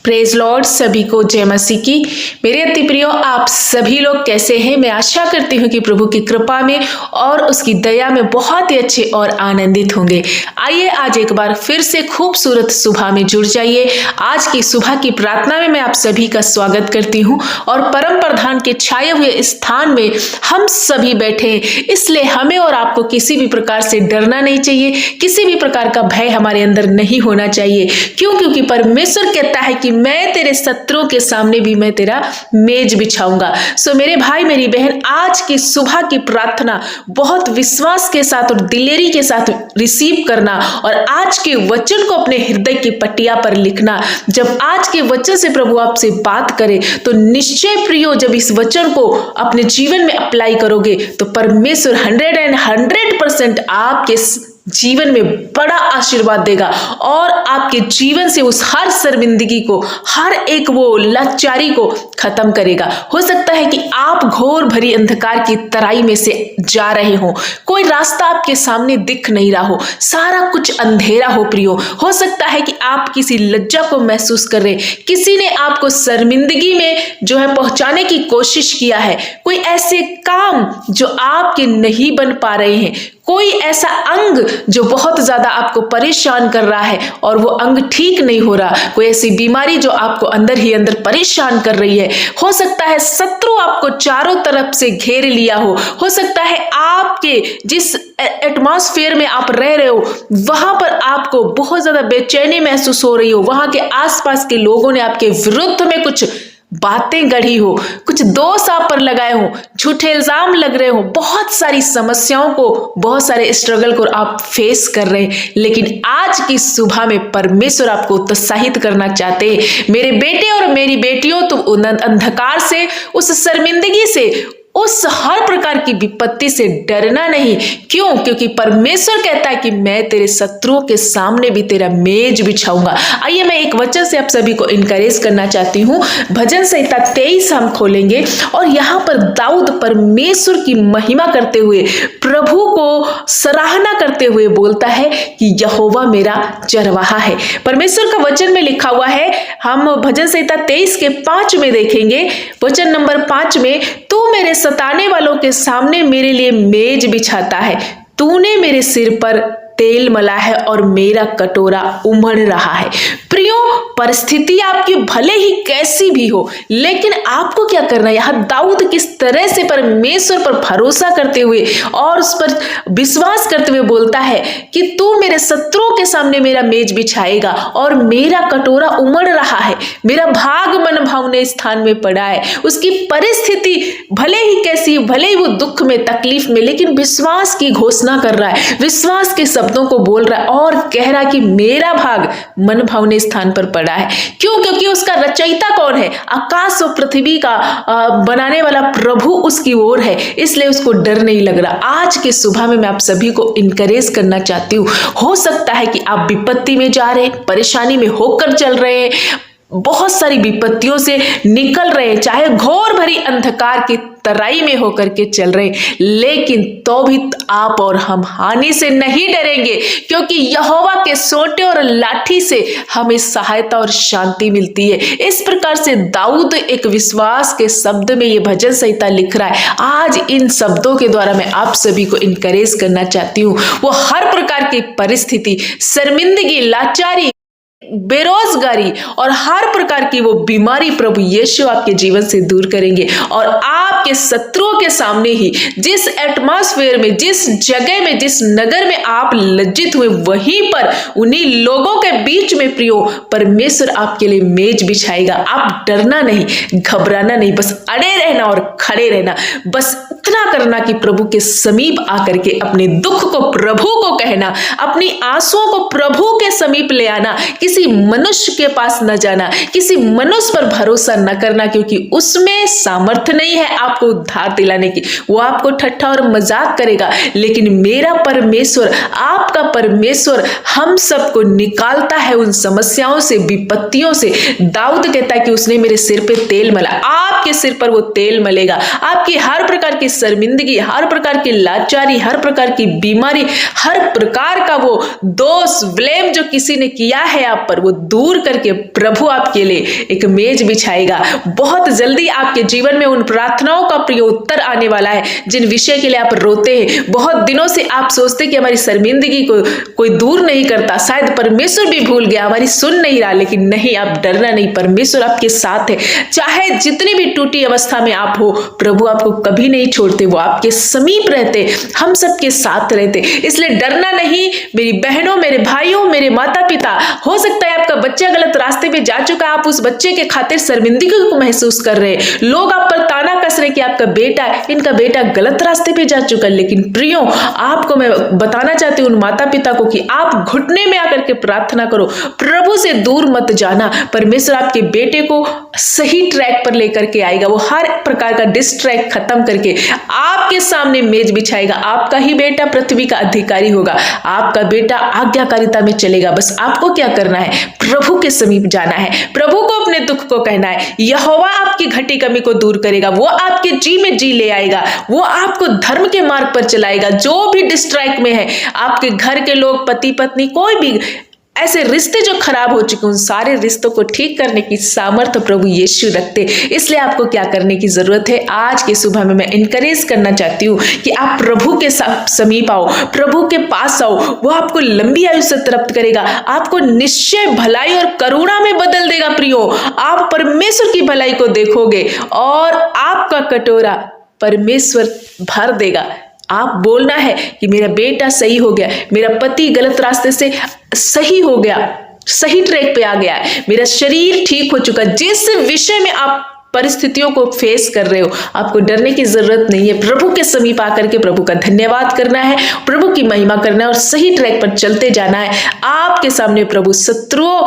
Praise Lord, सभी को जय मसीह की। मेरे अति प्रियो, आप सभी लोग कैसे हैं? मैं आशा करती हूँ कि प्रभु की कृपा में और उसकी दया में बहुत ही अच्छे और आनंदित होंगे। आइए आज एक बार फिर से खूबसूरत सुबह में जुड़ जाइए। आज की सुबह की प्रार्थना में मैं आप सभी का स्वागत करती हूँ और परम प्रधान के छाए हुए स्थान में हम सभी बैठे हैं, इसलिए हमें और आपको किसी भी प्रकार से डरना नहीं चाहिए, किसी भी प्रकार का भय हमारे अंदर नहीं होना चाहिए। क्यों? क्योंकि परमेश्वर कहता है कि मैं तेरे शत्रुओं के सामने भी मैं तेरा मेज बिछाऊंगा। सो मेरे भाई मेरी बहन, आज की सुबह की प्रार्थना बहुत विश्वास के साथ और दिलेरी के साथ रिसीव करना और आज के वचन को अपने हृदय की पट्टिया पर लिखना। जब आज के वचन से प्रभु आपसे बात करे तो निश्चय प्रियो, जब इस वचन को अपने जीवन में अप्लाई करोगे तो परमेश्वर 100% आपके जीवन में बड़ा आशीर्वाद देगा और आपके जीवन से उस हर शर्मिंदगी को, हर एक वो लाचारी को खत्म करेगा। हो सकता है कि आप घोर भरी अंधकार की तराई में से जा रहे हो, कोई रास्ता आपके सामने दिख नहीं रहा हो, सारा कुछ अंधेरा हो प्रियो। हो सकता है कि आप किसी लज्जा को महसूस कर रहे, किसी ने आपको शर्मिंदगी में जो है पहुंचाने की कोशिश किया है, कोई ऐसे काम जो आपके नहीं बन पा रहे हैं, कोई ऐसा अंग जो बहुत ज्यादा आपको परेशान कर रहा है और वो अंग ठीक नहीं हो रहा, कोई ऐसी बीमारी जो आपको अंदर ही अंदर परेशान कर रही है। हो सकता है शत्रु आपको चारों तरफ से घेर लिया हो सकता है आपके जिस एटमॉस्फेयर में आप रह रहे हो वहां पर आपको बहुत ज्यादा बेचैनी महसूस हो रही हो, वहां के आसपास के लोगों ने आपके विरुद्ध में कुछ बातें गढ़ी हो, कुछ दोष आप पर लगाए हो, झूठे इल्जाम लग रहे हो, बहुत सारी समस्याओं को, बहुत सारे स्ट्रगल को आप फेस कर रहे हैं। लेकिन आज की सुबह में परमेश्वर आपको उत्साहित करना चाहते हैं, मेरे बेटे और मेरी बेटियों, तुम अंधकार से, उस शर्मिंदगी से, उस हर प्रकार की विपत्ति से डरना नहीं। क्यों? क्योंकि परमेश्वर कहता है कि मैं तेरे शत्रुओं के सामने भी तेरा मेज बिछाऊंगा। आइए मैं एक वचन से आप सभी को इनकरेज करना चाहती हूँ। भजन संहिता 23 हम खोलेंगे और यहाँ पर दाऊद परमेश्वर की महिमा करते हुए, प्रभु को सराहना करते हुए बोलता है कि यहोवा मेरा चरवाहा है। परमेश्वर का वचन में लिखा हुआ है, हम भजन संहिता 23 के 5 में देखेंगे, वचन नंबर 5 में, तू मेरे सताने वालों के सामने मेरे लिए मेज बिछाता है, तूने मेरे सिर पर तेल मला है और मेरा कटोरा उमड़ रहा है। प्रियो, परिस्थिति आपकी भले ही कैसी भी हो, लेकिन आपको क्या करना है? यहाँ दाऊद किस तरह से परमेश्वर पर भरोसा करते हुए और उस पर विश्वास करते हुए बोलता है कि तू मेरे शत्रुओं के सामने मेरा मेज बिछाएगा और मेरा कटोरा उमड़ रहा है, मेरा भाग मन भावने स्थान में पड़ा है। उसकी परिस्थिति भले ही कैसी, भले ही वो दुख में, तकलीफ में, लेकिन विश्वास की घोषणा कर रहा है, विश्वास के शब्दों को बोल रहा है और कह रहा है कि मेरा भाग मन भावने स्थान पर पड़ा है। क्यों? क्योंकि उसका रचयिता कौन है? आकाश और पृथ्वी का बनाने वाला प्रभु उसकी ओर है, इसलिए उसको डर नहीं लग रहा। आज के सुबह में मैं आप सभी को इनकरेज करना चाहती हूँ। हो सकता है कि आप विपत्ति में जा रहे, परेशानी में होकर चल रहे हैं, बहुत सारी विपत्तियों से निकल रहे, चाहे घोर भरी अंधकार की तराई में होकर के चल रहे, लेकिन तो भी आप और हम हानि से नहीं डरेंगे, क्योंकि यहोवा के सोंटे और लाठी से हमें सहायता और शांति मिलती है। इस प्रकार से दाऊद एक विश्वास के शब्द में ये भजन संहिता लिख रहा है। आज इन शब्दों के द्वारा मैं आप सभी को इनकरेज करना चाहती हूँ। वो हर प्रकार की परिस्थिति, शर्मिंदगी, लाचारी, बेरोजगारी और हर प्रकार की वो बीमारी प्रभु यीशु आपके जीवन से दूर करेंगे और आपके शत्रुओं के सामने ही, जिस एटमॉस्फेयर में, जिस जगह में, जिस नगर में आप लज्जित हुए, वहीं पर उन्हीं लोगों के बीच में प्रियो परमेश्वर आपके लिए मेज बिछाएगा। आप डरना नहीं, घबराना नहीं, बस अड़े रहना और खड़े रहना। बस इतना करना कि प्रभु के समीप आकर के अपने दुख को प्रभु को कहना, अपनी आंसुओं को प्रभु के समीप ले आना, किसी मनुष्य के पास न जाना, किसी मनुष्य पर भरोसा न करना, क्योंकि उसमें सामर्थ्य नहीं है आपको उद्धार दिलाने की। वो आपको ठट्ठा और मजाक करेगा, लेकिन मेरा परमेश्वर, आपका परमेश्वर हम सबको निकालता है उन समस्याओं से, विपत्तियों से। दाऊद कहता है कि उसने मेरे सिर पे तेल मला, आपके सिर पर वो तेल मलेगा। आपकी हर प्रकार की शर्मिंदगी, हर प्रकार की लाचारी, हर प्रकार की बीमारी, हर प्रकार का वो दोष, ब्लेम जो किसी ने किया है आप आप पर वो दूर करके प्रभु आपके लिए एक मेज बिछाएगा। बहुत जल्दी आपके जीवन में उन प्रार्थनाओं का प्रिय उत्तर आने वाला है जिन विषय के लिए आप रोते हैं। बहुत दिनों से आप सोचते कि हमारी शर्मिंदगी को कोई दूर नहीं करता, शायद परमेश्वर भी भूल गया, हमारी सुन नहीं रहा। लेकिन नहीं, आप डरना नहीं, परमेश्वर आपके साथ है। चाहे जितनी भी टूटी अवस्था में आप हो, प्रभु आपको कभी नहीं छोड़ते, वो आपके समीप रहते, हम सबके साथ रहते। इसलिए डरना नहीं मेरी बहनों, मेरे भाइयों, मेरे माता पिता। हो सकता है आपका बच्चा गलत रास्ते पे जा चुका, आप उस बच्चे के खातिर शर्मिंदगी को महसूस कर रहे हैं। लोग आप पर ताना कस रहे कि आपका बेटा, इनका बेटा गलत रास्ते पे जा चुका। लेकिन प्रियो, आपको मैं बताना चाहती हूँ उन माता पिता को कि आप घुटने में आकर के प्रार्थना करो, प्रभु से दूर मत जाना। परमेश्वर आपके बेटे को सही ट्रैक पर लेकर के आएगा। वो हर प्रकार का डिस्ट्रैक्ट खत्म करके आपके सामने मेज बिछाएगा। आपका ही बेटा पृथ्वी का अधिकारी होगा, आपका बेटा आज्ञाकारिता में चलेगा। बस आपको क्या करना है? प्रभु के समीप जाना है, प्रभु को अपने दुख को कहना है। यहोवा आपकी घटी कमी को दूर करेगा, वो आपके जी में जी ले आएगा, वो आपको धर्म के मार्ग पर चलाएगा। जो भी डिस्ट्रैक्ट में है, आपके घर के लोग, पति पत्नी, कोई भी ऐसे रिश्ते जो खराब हो चुके, उन सारे रिश्तों को ठीक करने की सामर्थ्य प्रभु यीशु रखते। इसलिए आपको क्या करने की जरूरत है? आज के सुबह में मैं इनकरेज करना चाहती हूँ कि आप प्रभु के समीप आओ, प्रभु के पास आओ। वो आपको लंबी आयु से तृप्त करेगा, आपको निश्चय भलाई और करुणा में बदल देगा। प्रियो, आप परमेश्वर की भलाई को देखोगे और आपका कटोरा परमेश्वर भर देगा। आप बोलना है कि मेरा बेटा सही हो गया, मेरा पति गलत रास्ते से सही हो गया, सही ट्रैक पे आ गया है, मेरा शरीर ठीक हो चुका। जिस विषय में आप परिस्थितियों को फेस कर रहे हो, आपको डरने की जरूरत नहीं है। प्रभु के समीप आकर के प्रभु का धन्यवाद करना है, प्रभु की महिमा करना है और सही ट्रैक पर चलते जाना है। आपके सामने प्रभु, शत्रुओं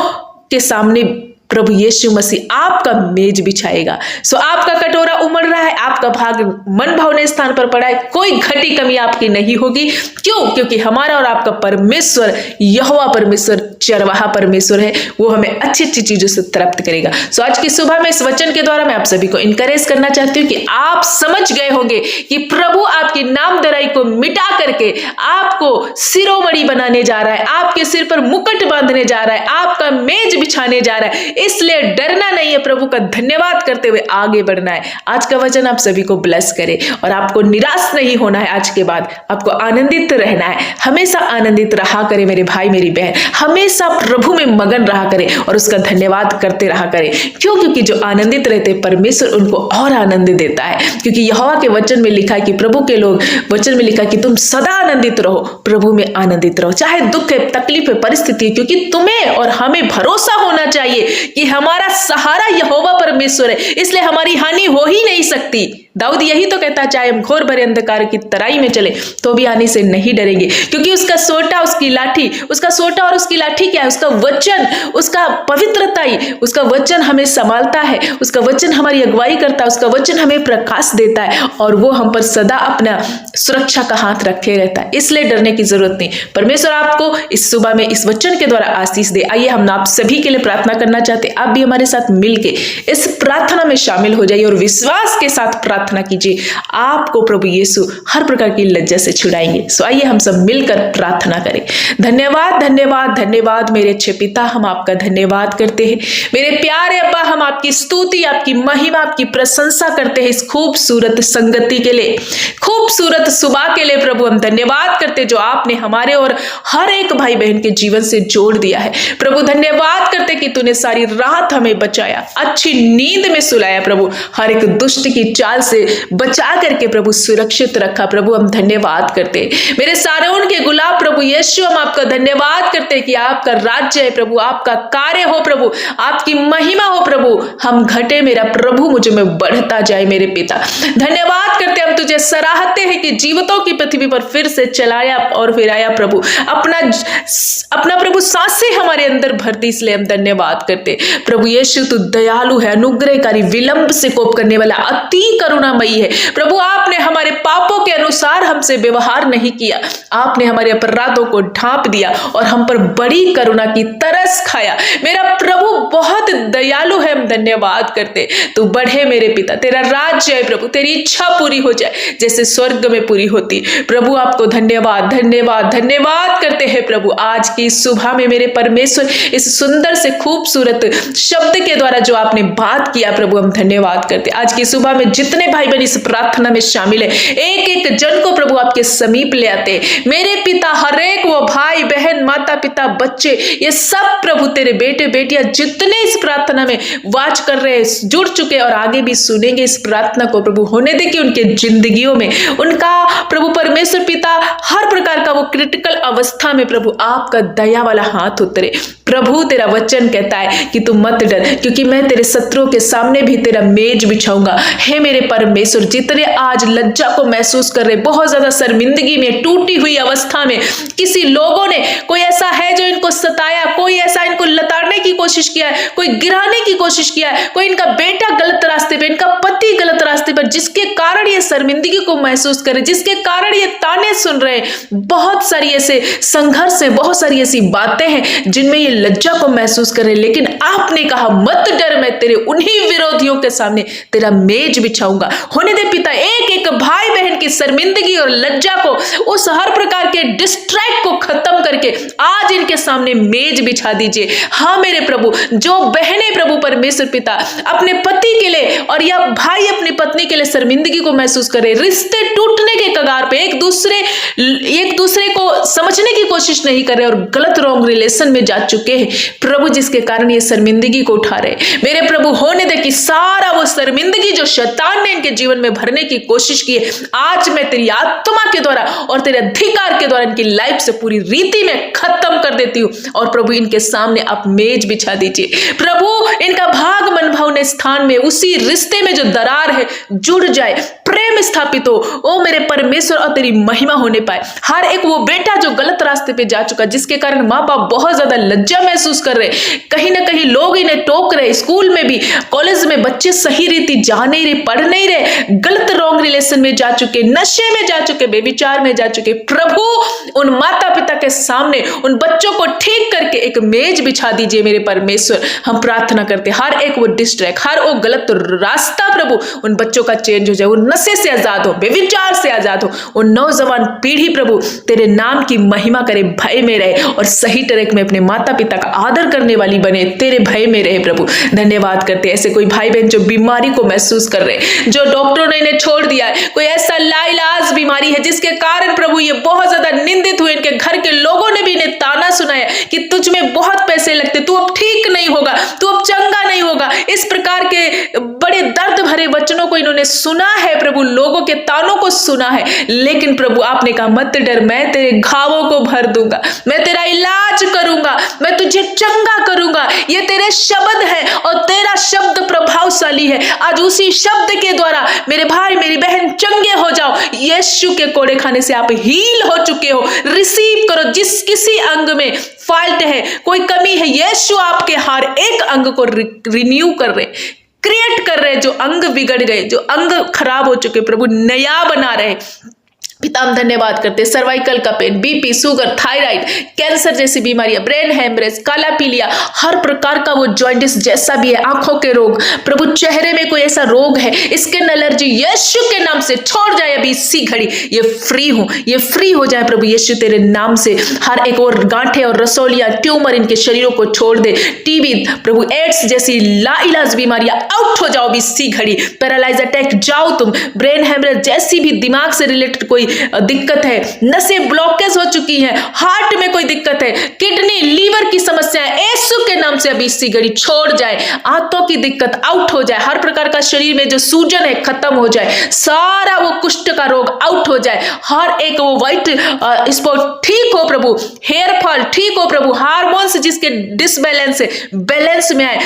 के सामने प्रभु यीशु मसीह आपका मेज बिछाएगा। सो आपका कटोरा उमड़ रहा है, आपका भाग मन भावने स्थान पर पड़ा है, कोई घटी कमी आपकी नहीं होगी। क्यों? क्योंकि हमारा और आपका परमेश्वर यहोवा परमेश्वर चरवाहा परमेश्वर है, वो हमें अच्छी अच्छी चीजों से तृप्त करेगा। सो आज की सुबह में इस वचन के द्वारा मैं आप सभी को इनकरेज करना चाहती हूँ कि आप समझ गए होंगे कि प्रभु आपकी नामधराई को मिटा करके आपको शिरोमणि बनाने जा रहा है, आपके सिर पर मुकुट बांधने जा रहा है, आपका मेज बिछाने जा रहा है। इसलिए डरना नहीं है, प्रभु का धन्यवाद करते हुए आगे बढ़ना है। आज का वचन आप सभी को ब्लेस करे और आपको निराश नहीं होना है। आज के बाद आपको आनंदित रहना है, हमेशा आनंदित रहा करे मेरे भाई मेरी बहन, हमेशा प्रभु में मगन रहा करे और उसका धन्यवाद करते रहा करे। क्यों? क्योंकि जो आनंदित रहते परमेश्वर उनको और आनंद देता है। क्योंकि यहोवा के वचन में लिखा है कि प्रभु के लोग, वचन में लिखा कि तुम सदा आनंदित रहो, प्रभु में आनंदित रहो। चाहे दुख है, तकलीफ है, परिस्थिति है, क्योंकि तुम्हें और हमें भरोसा होना चाहिए कि हमारा सहारा यहोवा परमेश्वर है, इसलिए हमारी हानि हो ही नहीं सकती। दाऊद यही तो कहता, चाहे हम घोर भरे अंधकार की तराई में चले तो भी हानि से नहीं डरेंगे, क्योंकि उसका सोटा, उसकी लाठी, उसका सोटा और उसकी लाठी क्या है? उसका वचन, उसका पवित्रता, उसका वचन हमें संभालता है, उसका वचन हमारी अगुवाई करता है, उसका वचन हमें प्रकाश देता है और वो हम पर सदा अपना सुरक्षा का हाथ रखे रहता है। इसलिए डरने की जरूरत नहीं। परमेश्वर आपको इस सुबह में इस वचन के द्वारा आशीष दे। आइए हम आप सभी के लिए प्रार्थना करना चाहते, आप भी हमारे साथ मिलके इस प्रार्थना में शामिल हो जाइए और विश्वास के साथ प्रार्थना कीजिए। आपको प्रभु यीशु हर प्रकार की लज्जा से छुड़ाएंगे। सो आइए हम सब मिलकर प्रार्थना करें। धन्यवाद धन्यवाद धन्यवाद मेरे अच्छे पिता, हम आपका धन्यवाद करते हैं। मेरे प्यारे अब्बा, हम आपकी स्तुति, आपकी महिमा, आपकी प्रशंसा करते हैं इस खूबसूरत संगति के लिए, खूबसूरत सुबह के लिए। प्रभु हम धन्यवाद करते जो आपने हमारे और हर एक भाई बहन के जीवन से जोड़ दिया है। प्रभु धन्यवाद करते कि तूने सारी रात हमें बचाया, अच्छी नींद में सुलाया। प्रभु हर एक दुष्ट की चाल से बचा करके प्रभु सुरक्षित रखा। प्रभु हम धन्यवाद करते। मेरे सारोन के गुलाब प्रभु यीशु, हम आपका धन्यवाद करते कि आपका राज्य है प्रभु, आपका कार्य हो प्रभु, आपकी महिमा हो प्रभु। हम घटे मेरा प्रभु, मुझ में बढ़ता जाए मेरे पिता। धन्यवाद करते हम तुझे सराहते हैं कि जीवितों की पृथ्वी पर फिर से चलाया और फिर आया प्रभु, अपना प्रभु सांसें हमारे अंदर भरती, इसलिए हम धन्यवाद करते। प्रभु यीशु तू दयालु है, अनुग्रहकारी, विलंब से कोप करने वाला, अति करुणामयी है। प्रभु आपने हमारे पापों के अनुसार हमसे व्यवहार नहीं किया, आपने हमारे अपराधों को ढांप दिया और हम पर बड़ी बड़ी करुणा की, तरस खाया। मेरा प्रभु बहुत दयालु है, हम धन्यवाद करते। तू बढ़े मेरे पिता, तेरा राज्य है प्रभु, तेरी इच्छा पूरी हो जाए जैसे स्वर्ग में पूरी होती। प्रभु आपको धन्यवाद धन्यवाद धन्यवाद करते हैं प्रभु। आज की सुबह में मेरे परमेश्वर इस सुंदर से खूबसूरत शब्द के द्वारा जो आपने बात किया प्रभु, हम धन्यवाद करते। आज की सुबह में जितने भाई बहन इस प्रार्थना में शामिल है, एक एक जन को प्रभु आपके समीप ले आते। मेरे पिता, हर एक वो भाई बहन, माता पिता, बच्चे, ये सब प्रभु तेरे बेटे बेटियां जितने इस प्रार्थना में वाच कर रहे हैं, जुड़ चुके और आगे भी सुनेंगे इस प्रार्थना को प्रभु, होने दे कि उनके जिंदगियों में उनका प्रभु परमेश्वर पिता हर प्रकार का वो क्रिटिकल अवस्था में प्रभु आपका दया वाला हाथ उतरे। प्रभु तेरा वचन कहता है कि तू मत डर, क्योंकि मैं तेरे शत्रुओं के सामने भी तेरा मेज बिछाऊंगा। हे मेरे परमेश्वर, जितने आज लज्जा को महसूस कर रहे, बहुत ज्यादा शर्मिंदगी में, टूटी हुई अवस्था में, किसी लोगों ने, कोई ऐसा है जो इनको सताया, कोई ऐसा इनको लताड़ने की कोशिश किया है, कोई गिराने की कोशिश किया है, कोई इनका बेटा गलत रास्ते पे, इनका पति गलत रास्ते पर, जिसके कारण ये शर्मिंदगी को महसूस करे, जिसके कारण ये ताने सुन रहे हैं। बहुत सारी ऐसे संघर्ष है, बहुत सारी ऐसी बातें हैं जिनमें ये लज्जा को महसूस कर रहे, लेकिन आपने कहा मत डर, मैं तेरे उन्हीं विरोधियों के सामने तेरा मेज बिछाऊंगा। होने दे पिता, एक एक भाई बहन की शर्मिंदगी और लज्जा को, उस हर प्रकार के डिस्ट्रैक्ट को खत्म करके आज इनके सामने मेज बिछा दीजिए। हाँ मेरे प्रभु, जो बहनें प्रभु परमेश्वर पिता अपने पति के लिए और या भाई अपनी पत्नी के लिए शर्मिंदगी को महसूस कर रहे, रिश्ते टूटने के कगार पे, एक दूसरे को समझने की कोशिश नहीं कर रहे और गलत रॉन्ग रिलेशन में जा चुके हैं प्रभु, जिसके कारण ये शर्मिंदगी को उठा रहे। मेरे प्रभु, होने दे कि सारा वो शर्मिंदगी जो शैतान ने इनके जीवन में भरने की कोशिश की है, आज मैं तेरी आत्मा के द्वारा और तेरे अधिकार के द्वारा इनकी लाइफ से पूरी रीति में खत्म कर देती हूँ। और प्रभु इनके सामने आप मेज बिछा दीजिए प्रभु, इनका भाग मनभावने स्थान में, उसी रिश्ते में जो दरार है जुड़ जाए, प्रेम स्थापित हो, ओ मेरे परमेश्वर, और तेरी महिमा होने पाए। हर एक वो बेटा जो गलत रास्ते पे जा चुका, जिसके कारण माँ बाप बहुत ज्यादा लज्जा महसूस कर रहे, कहीं ना कहीं लोग इन्हें टोक रहे, स्कूल में भी, कॉलेज में बच्चे सही रीति जा नहीं रहे, पढ़ नहीं रहे, गलत रॉन्ग रिलेशन में जा चुके, नशे में जा चुके, बेविचार में जा चुके। प्रभु उन माता पिता के सामने उन बच्चों को ठीक करके एक मेज बिछा दीजिए मेरे परमेश्वर। हम प्रार्थना करते, हर एक वो डिस्ट्रैक्ट, हर वो गलत रास्ता प्रभु उन बच्चों का चेंज हो जाए, वो नशे से आजाद हो, बेविचार से आजाद हो, वो नौजवान पीढ़ी प्रभु तेरे नाम की महिमा करे, भय में रहे और सही ट्रैक में अपने माता पिता का आदर करने वाली बने, तेरे भय में रहे प्रभु। धन्यवाद करते। ऐसे कोई भाई बहन जो बीमारी को महसूस कर रहे, जो डॉक्टरों ने इन्हें छोड़ दिया है, कोई ऐसा लाइलाज बीमारी है जिसके कारण प्रभु ये बहुत ज्यादा निंदित हुए, इनके घर के लोगों ने भी इन्हें ताना सुनाया कि तुझ में बहुत पैसे लगते, तू अब ठीक नहीं होगा, तू अब चंगा नहीं होगा। इस प्रकार के बड़े दर्द भरे वचनों को इन्होंने सुना है प्रभु, लोगों के तानों को सुना है, लेकिन प्रभु आपने कहा मत डर, मैं तेरे घावों को भर दूंगा, मैं तेरा इलाज करूंगा, मैं तुझे चंगा करूंगा। ये तेरे शब्द है और तेरा शब्द प्रभावशाली है। आज उसी शब्द के द्वारा मेरे भाई मेरी बहन चंगे हो जाओ। यीशु के कोड़े खाने से आप हील हो चुके हो, रिसीव करो। जिस किसी अंग में फॉल्ट है, कोई कमी है, यीशु आपके हर एक अंग को रिन्यू कर रहे, क्रिएट कर रहे, जो अंग बिगड़ गए, जो अंग खराब हो चुके प्रभु नया बना रहे। पिता हम धन्यवाद करते। सर्वाइकल का pain, BP, sugar, thyroid, cancer जैसी बीमारियां, ब्रेन हेमरेज, काला पीलिया, हर प्रकार का वो जॉइंटिस जैसा भी है, आंखों के रोग प्रभु, चेहरे में कोई ऐसा रोग है, स्किन एलर्जी, यीशु के नाम से छोड़ जाए अभी इसी घड़ी। ये फ्री हो, ये फ्री हो जाए प्रभु यीशु तेरे नाम से। हर एक और गांठे और रसोलियां, ट्यूमर इनके शरीरों को छोड़ दे। टीबी प्रभु, एड्स जैसी लाइलाज बीमारियां आउट हो जाओ अभी इसी घड़ी। पैरालाइज अटैक जाओ तुम। ब्रेन हेमरेज जैसी भी दिमाग से रिलेटेड कोई दिक्कत है, नसें ब्लॉकेज हो चुकी हैं, हार्ट में कोई दिक्कत है, किडनी लीवर की समस्या है, यीशु के नाम से अभी इसी घड़ी छोड़ जाए। आंतों की दिक्कत आउट हो जाए, हर प्रकार का शरीर में जो सूजन है खत्म हो जाए, सारा वो कुष्ठ का रोग आउट हो जाए, हर एक वो व्हाइट स्पॉट ठीक हो प्रभु, हेयर फॉल ठीक हो प्रभु, हार्मोन्स जिसके डिसबैलेंस है बैलेंस में आए,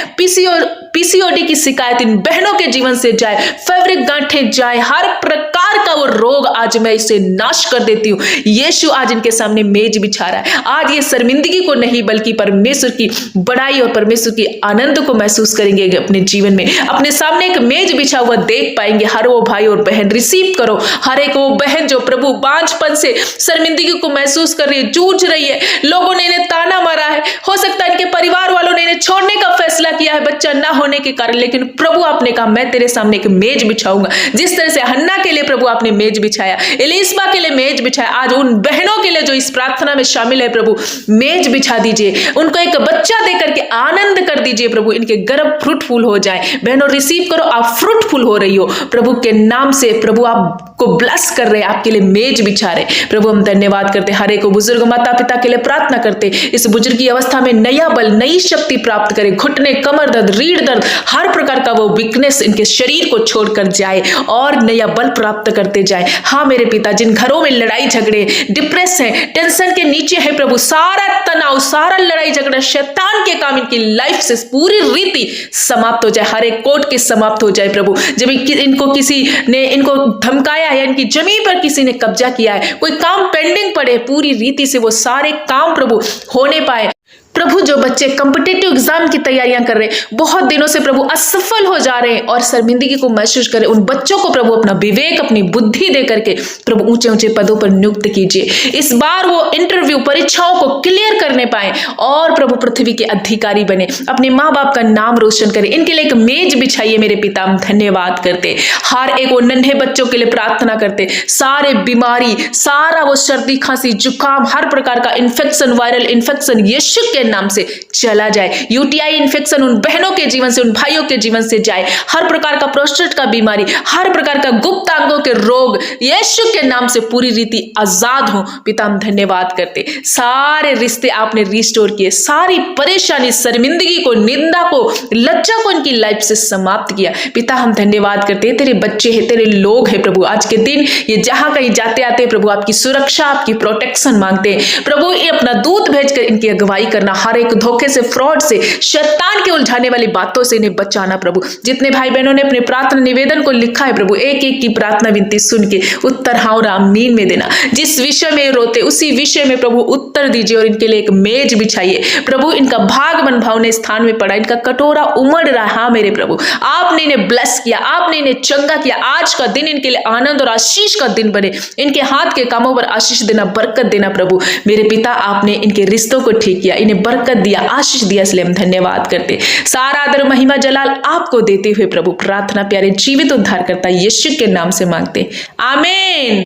पीसीओडी की शिकायत इन बहनों के जीवन से जाए, फैब्रिक गांठें जाए, हर प्रकार का वो रोग आज मैं इसे नाश कर देती हूँ। यीशु आज इनके सामने मेज बिछा रहा है। आज ये शर्मिंदगी को नहीं बल्कि परमेश्वर की बड़ाई और परमेश्वर की आनंद को महसूस करेंगे अपने जीवन में। अपने सामने एक मेज बिछा हुआ देख पाएंगे। हर वो भाई और बहन रिसीव करो, हर एक वो बहन जो प्रभु बांझपन से शर्मिंदगी को महसूस कर रही है, जूझ रही है, लोगों ने इन्हें ताना मारा है, हो सकता है इनके परिवार वालों ने इन्हें छोड़ने का फैसला किया है बच्चा ना होने के कारण, लेकिन प्रभु आपने कहा मैं तेरे सामने एक मेज बिछाऊंगा। जिस तरह से हन्ना के लिए प्रभु आपने मेज बिछाया, एलिसबा के लिए मेज बिछाया, आज उन बहनों के लिए जो इस प्रार्थना में शामिल है प्रभु मेज बिछा दीजिए, उनको एक बच्चा देकर के आनंद कर दीजिए प्रभु, इनके गर्भ फ्रूटफुल हो जाए। बहनों रिसीव करो, आप फ्रूटफुल हो रही हो प्रभु के नाम से। प्रभु आपको ब्लेस कर रहे हैं, आपके लिए मेज बिछा रहे। प्रभु हम धन्यवाद करते, हर एक बुजुर्ग माता पिता के लिए प्रार्थना करते, इस बुजुर्ग की अवस्था में नया बल नई शक्ति प्राप्त करे, घुटने कमर दर्द रीढ़ दर्द हर प्रकार का वो वीकनेस इनके शरीर को छोड़कर जाए और नया बल प्राप्त करते जाए। हाँ मेरे पिता, जिन घरों में लड़ाई झगड़े डिप्रेस है, टेंशन के नीचे है प्रभु, सारा तनाव सारा लड़ाई झगड़ा शैतान के काम इनकी लाइफ से पूरी रीति समाप्त हो जाए, हर एक कोर्ट के समाप्त हो जाए प्रभु। जब इनको किसी ने इनको धमकाया है, इनकी जमीन पर किसी ने कब्जा किया है, कोई काम पेंडिंग पड़े, पूरी रीति से वो सारे काम प्रभु होने पाए। प्रभु जो बच्चे कॉम्पिटिटिव एग्जाम की तैयारियां कर रहे हैं, बहुत दिनों से प्रभु असफल हो जा रहे हैं और शर्मिंदगी को महसूस कर रहे हैं, उन बच्चों को प्रभु अपना विवेक अपनी बुद्धि दे करके प्रभु ऊंचे ऊंचे पदों पर नियुक्त कीजिए। इस बार वो इंटरव्यू परीक्षाओं को क्लियर करने पाए और प्रभु पृथ्वी के अधिकारी बने, अपने माँ बाप का नाम रोशन करें। इनके लिए एक मेज बिछाइए मेरे पिता, हम धन्यवाद करते। हर एक वो नन्हे बच्चों के लिए प्रार्थना करते, सारे बीमारी सारा वो सर्दी खांसी जुकाम हर प्रकार का इन्फेक्शन वायरल इन्फेक्शन यीशु के नाम से चला जाए। यूटीआई इन्फेक्शन उन बहनों के जीवन से उन भाइयों के जीवन से जाए। हर प्रकार का प्रोस्टेट का बीमारी हर प्रकार का गुप्त अंगों के रोग यीशु के नाम से पूरी रीति आजाद हो। पिता हम धन्यवाद करते, सारे रिश्ते आपने रिस्टोर किए, सारी परेशानी शर्मिंदगी को निंदा को लज्जा को इनकी लाइफ से समाप्त किया। पिता हम धन्यवाद करते, तेरे बच्चे हैं तेरे लोग हैं प्रभु, आज के दिन ये जहां कहीं जाते आते प्रभु आपकी सुरक्षा आपकी प्रोटेक्शन मांगते हैं प्रभु। ये अपना दूत भेजकर इनकी अगुवाई करना, हर एक धोखे से फ्रॉड से शैतान के उलझाने वाली बातों से इन्हें बचाना प्रभु। जितने भाई बहनों ने अपने प्रार्थना निवेदन को लिखा है प्रभु, एक एक की प्रार्थना विनती सुन के उत्तर हाँ और आमीन में देना। जिस विषय में रोते उसी विषय में प्रभु उत्तर दीजिए और इनके लिए एक मेज बिछाइए प्रभु। इनका भाग मनभावने स्थान में पड़ा, इनका कटोरा उमड़ रहा है। हाँ मेरे प्रभु, आपने इन्हें ब्लेस किया, आपने इन्हें चंगा किया। आज का दिन इनके लिए आनंद और आशीष का दिन बने, इनके हाथ के कामों पर आशीष देना बरकत देना प्रभु। मेरे पिता आपने इनके रिश्तों को ठीक किया, इन्हें बरकत दिया आशीष दिया, इसलिए हम धन्यवाद करते। सारा आदर महिमा जलाल आपको देते हुए प्रभु प्रार्थना प्यारे जीवित उद्धार करता यीशु के नाम से मांगते, आमीन।